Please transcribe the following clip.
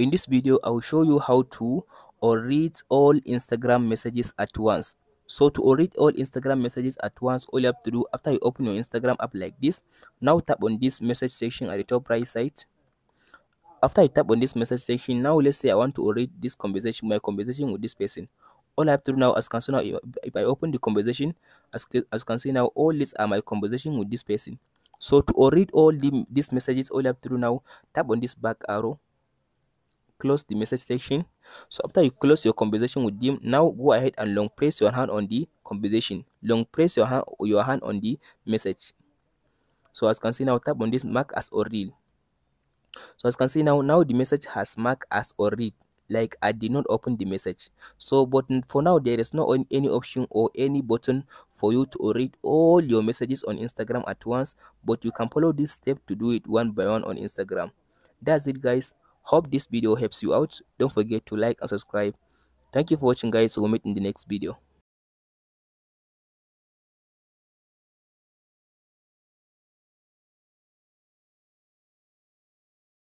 In this video, I will show you how to read all Instagram messages at once. So to read all Instagram messages at once, all you have to do after you open your Instagram app like this, now tap on this message section at the top right side. After I tap on this message section, now let's say I want to read this conversation, my conversation with this person. All I have to do now, as you can see now, if I open the conversation, as you can see now, all these are my conversation with this person. So to read all these messages, all you have to do now, tap on this back arrow, close the message section. So after you close your conversation with them, now go ahead and long press your hand on the conversation, long press your hand on the message. So as you can see now, tap on this mark as or read. So as you can see now the message has marked as or read, like I did not open the message. So but for now there is no any option or any button for you to read all your messages on Instagram at once, but you can follow this step to do it one by one on Instagram. That's it, guys. Hope this video helps you out. Don't forget to like and subscribe. Thank you for watching, guys. We'll meet in the next video.